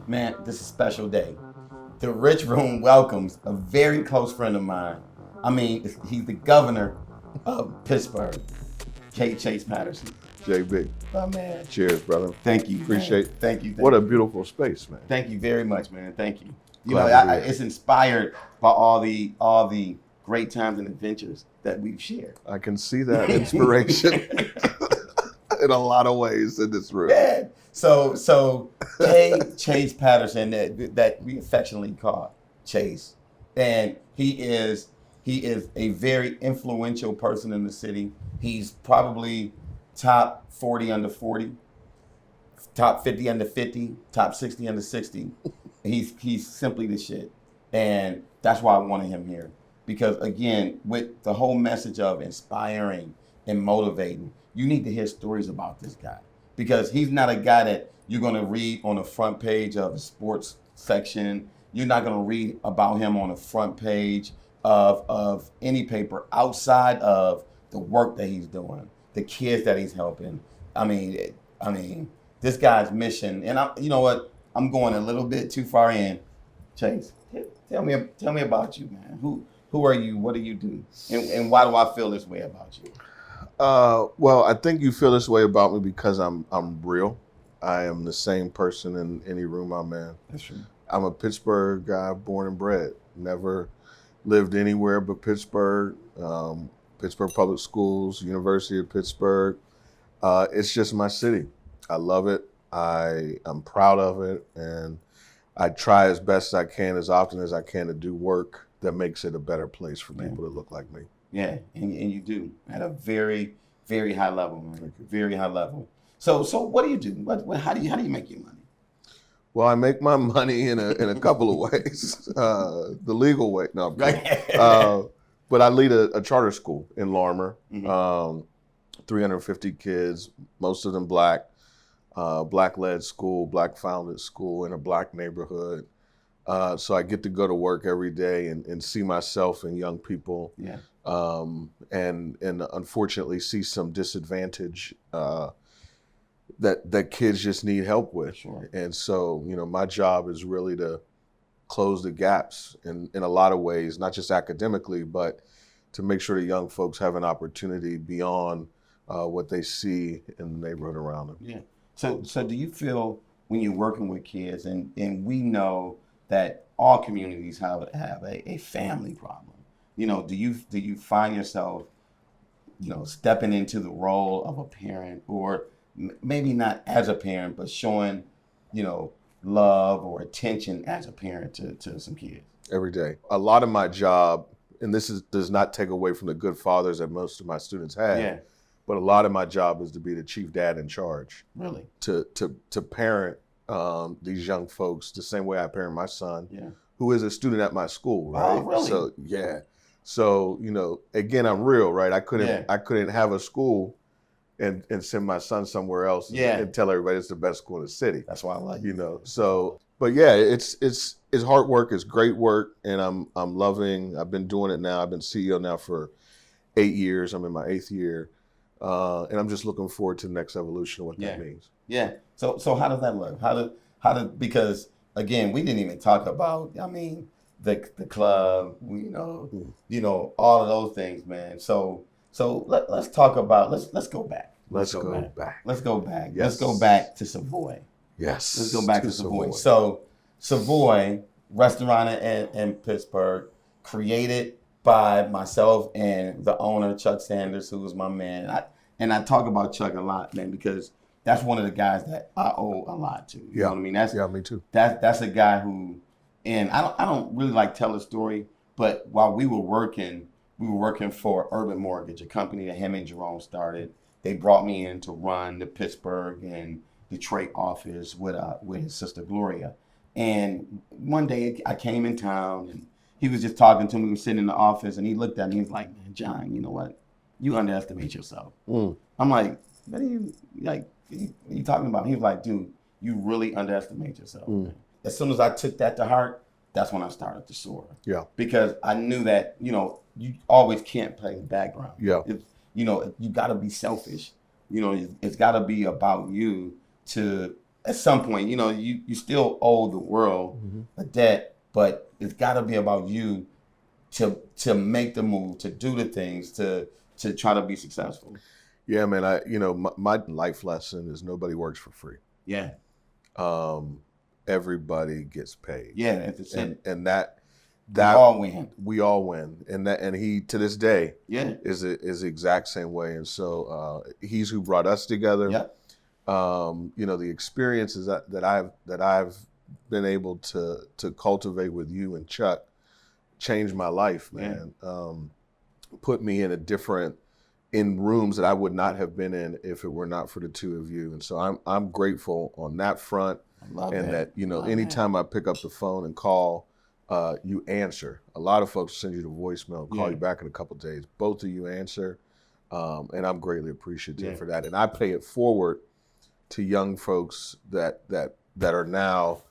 Man, this is a special day. The Rich Room welcomes a very close friend of mine. I mean, he's the governor of Pittsburgh, Chase Patterson. JB. Oh, man. Cheers, brother. Thank you. Appreciate Man. Thank you. What a beautiful space, man. Thank you very much, man. Thank you. It's inspired by all the great times and adventures that we've shared. I can see that inspiration in a lot of ways in this room. Yeah. So Chase Patterson, that we affectionately call Chase, and he is a very influential person in the city. He's probably top 40 under 40, top 50 under 50, top 60 under 60. He's simply the shit, and that's why I wanted him here. Because again, with the whole message of inspiring and motivating, you need to hear stories about this guy. Because he's not a guy that you're going to read on the front page of the sports section. You're not going to read about him on the front page of any paper outside of the work that he's doing, the kids that he's helping. I mean, this guy's mission. And you know what? I'm going a little bit too far in. Chase, tell me about you, man. Who are you? What do you do? And why do I feel this way about you? Well, I think you feel this way about me because I'm real. I am the same person in any room I'm in. That's true. I'm a Pittsburgh guy, born and bred. Never lived anywhere but Pittsburgh. Pittsburgh Public Schools, University of Pittsburgh. It's just my city. I love it. I'm proud of it, and I try as best as I can, as often as I can, to do work that makes it a better place for people that look like me. Yeah, and you do at a very, very high level, man. Very high level. So what do you do? How do you make your money? Well, I make my money in a couple of ways. The legal way, no. But I lead a charter school in Larmer. 350 kids, most of them Black. Black-led school, Black-founded school in a Black neighborhood. So I get to go to work every day and see myself and young people. Yeah. And unfortunately see some disadvantage that kids just need help with. Sure. And so, my job is really to close the gaps in a lot of ways, not just academically, but to make sure the young folks have an opportunity beyond what they see in the neighborhood around them. Yeah. So do you feel when you're working with kids, and we know that all communities have a family problem, do you find yourself, stepping into the role of a parent, or maybe not as a parent, but showing, love or attention as a parent to some kids? Every day. A lot of my job, and does not take away from the good fathers that most of my students have. Yeah. But a lot of my job is to be the chief dad in charge. Really? To parent these young folks the same way I parent my son, who is a student at my school, right? Oh, really? So yeah. So again, I'm real, right? I couldn't have a school and send my son somewhere else and tell everybody it's the best school in the city. That's why I like you. So, but yeah, it's hard work. It's great work, and I'm loving. I've been doing it now. I've been CEO now for 8 years. I'm in my 8th year. And I'm just looking forward to the next evolution of what that means. Yeah. So how does that look? Because again, we didn't even talk about, the club, all of those things, man. So let's talk about, let's go back. Let's go back. Let's go back. Yes. Let's go back to Savoy. Yes. Let's go back to Savoy. So Savoy, restaurant in Pittsburgh, created by myself and the owner, Chuck Sanders, who was my man. And I talk about Chuck a lot, man, because that's one of the guys that I owe a lot to. You know what I mean? Me too. That's a guy who, and I don't really like tell the story, but while we were working for Urban Mortgage, a company that him and Jerome started. They brought me in to run the Pittsburgh and Detroit office with his sister Gloria. And one day I came in town and he was just talking to me. We were sitting in the office and he looked at me. He was like, "Man, John, you know what? You underestimate yourself." I'm like, "What are you talking about?" He was like, "Dude, you really underestimate yourself." As soon as I took that to heart, that's when I started to soar. Yeah. Because I knew that, you always can't play the background. Yeah. You got to be selfish. It's got to be about you to at some point, you know, you still owe the world a debt, but it's got to be about you to make the move, to do the things, to try to be successful. Yeah, man. My life lesson is nobody works for free. Yeah. Everybody gets paid. Yeah, that's it. And that we all win. And he to this day is the exact same way. And so he's who brought us together. Yeah. The experiences that I've been able to cultivate with you and Chuck changed my life, man. Put me in rooms that I would not have been in if it were not for the two of you. And so I'm grateful on that front. That anytime I pick up the phone and call, you answer. A lot of folks send you the voicemail, call you back in a couple of days. Both of you answer, and I'm greatly appreciative for that. And I pay it forward to young folks that are now,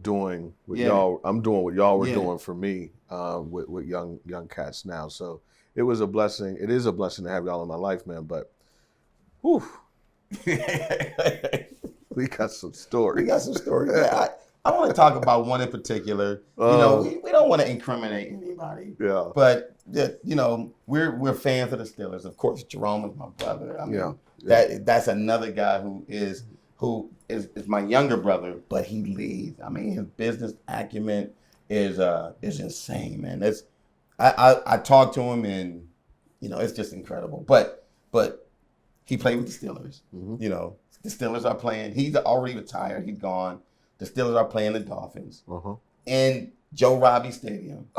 doing what y'all. I'm doing what y'all were doing for me with young cats now. So it was a blessing. It is a blessing to have y'all in my life, man. But, whew. We got some stories. Yeah, I want to talk about one in particular. We don't want to incriminate anybody. Yeah. But we're fans of the Steelers. Of course, Jerome is my brother. I mean, that's another guy who is my younger brother, but he leads. I mean, his business acumen is insane, man. I talked to him and it's just incredible. But he played with the Steelers. Mm-hmm. The Steelers are playing. He's already retired. He's gone. The Steelers are playing the Dolphins in Joe Robbie Stadium.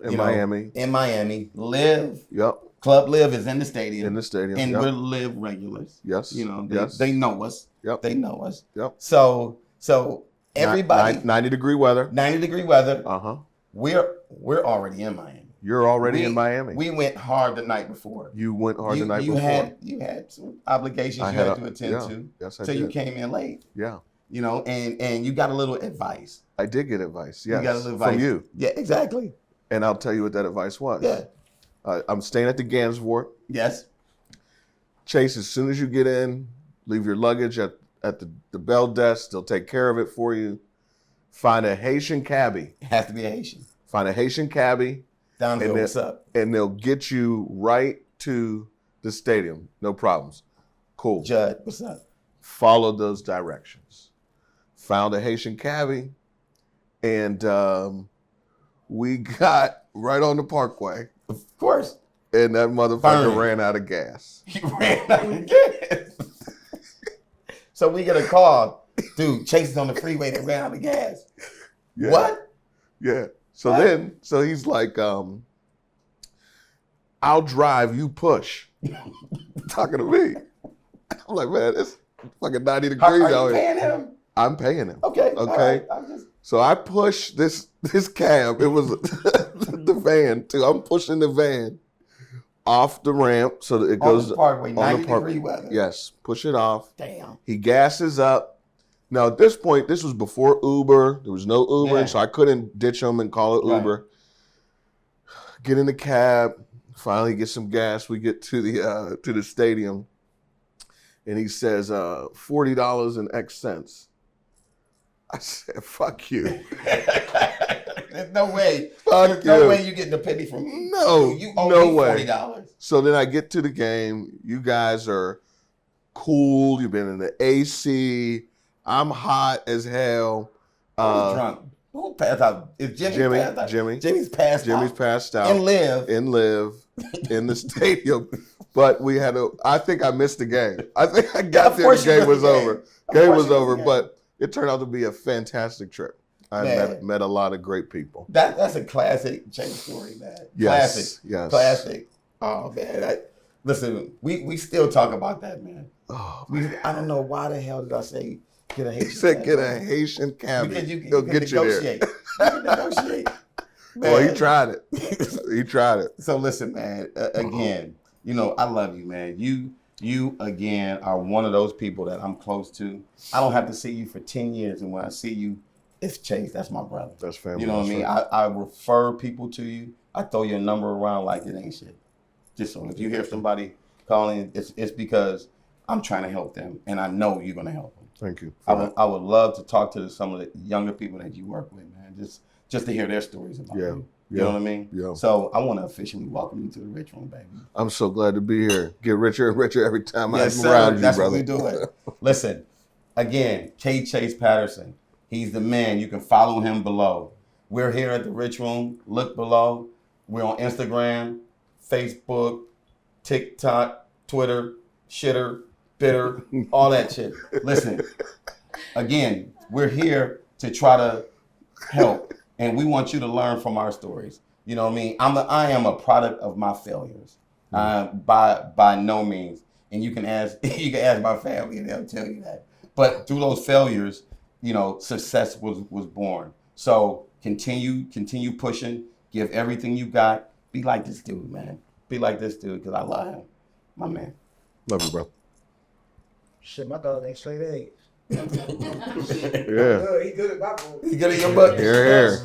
In Miami. In Miami. Live. Yep. Club Live is in the stadium. And yep. we're Live regulars. Yes. They know us. Yep. They know us. Yep. So everybody. 90-degree weather. 90-degree weather. We're already in Miami. You're already in Miami. We went hard the night before. You went hard the night before. You had some obligations you had to attend to. Yes, I so did. You came in late. Yeah. And you got a little advice. I did get advice. Yes. You got a little advice from you. Yeah, exactly. And I'll tell you what that advice was. Yeah. I'm staying at the Gansevoort. Yes. Chase, as soon as you get in, leave your luggage at the bell desk. They'll take care of it for you. Find a Haitian cabbie. It has to be a Haitian. Find a Haitian cabbie. Downhill, what's up? And they'll get you right to the stadium. No problems. Cool. Judd, what's up? Follow those directions. Found a Haitian cabbie, and we got right on the parkway. Of course. And that motherfucker ran out of gas. He ran out of gas. So we get a call. Dude, Chase is on the freeway. They ran out of gas. Yeah. What? Yeah. So he's like, I'll drive, you push. Talking to me. I'm like, man, it's fucking 90 degrees out here. Are you paying him? I'm paying him. Okay. Okay. Right. So I push this cab. It was the van too. I'm pushing the van off the ramp so that it goes on the parkway, on 90-degree weather. Yes. Push it off. Damn. He gasses up. Now, at this point, this was before Uber. There was no Uber, so I couldn't ditch him and call it Uber. Right. Get in the cab, finally get some gas. We get to the stadium, and he says, $40 and X cents. I said, fuck you. There's no way. Fuck no way you getting a penny from me. No, you owe me $40. So then I get to the game. You guys are cool. You've been in the AC. I'm hot as hell. Who's drunk? Who passed out? Is Jimmy passed out? Jimmy's passed out. Jimmy's passed out. And Live in the stadium. But I think I missed the game. I think I got there, the game was over. Game was over, but it turned out to be a fantastic trip. I met a lot of great people. That's a classic Chase story, man. Yes. Classic. Oh, man. Listen, we still talk about that, man. Oh, I don't know why the hell did I say get a Haitian. He said get a Haitian cabbie. Because you They'll can get you there. You can negotiate. Well, he tried it. He tried it. So listen, man. Again, I love you, man. You again are one of those people that I'm close to. I don't have to see you for 10 years, and when I see you, it's Chase. That's my brother. That's family. You know what I mean? I refer people to you. I throw your number around like it ain't shit. Just so if you hear somebody calling, it's because I'm trying to help them, and I know you're gonna help them. Thank you. I would love to talk to some of the younger people that you work with, man. Just to hear their stories about you. You know what I mean? Yeah. So I want to officially welcome you to the Rich Room, baby. I'm so glad to be here. Get richer and richer every time I'm Yes, around you, that's brother. what we do it. Listen, again, K. Chase Patterson. He's the man. You can follow him below. We're here at the Rich Room. Look below. We're on Instagram, Facebook, TikTok, Twitter, shitter, bitter, all that shit. Listen, again, we're here to try to help, and we want you to learn from our stories. You know what I mean? I am a product of my failures, by no means. And you can ask my family, and they'll tell you that. But through those failures, you know, success was born. So continue pushing. Give everything you got. Be like this dude, man. Be like this dude, because I love him. My man. Love you, bro. Shit, my dog ain't straight A's. Yeah. He good at my boy. He good at your butt? Here.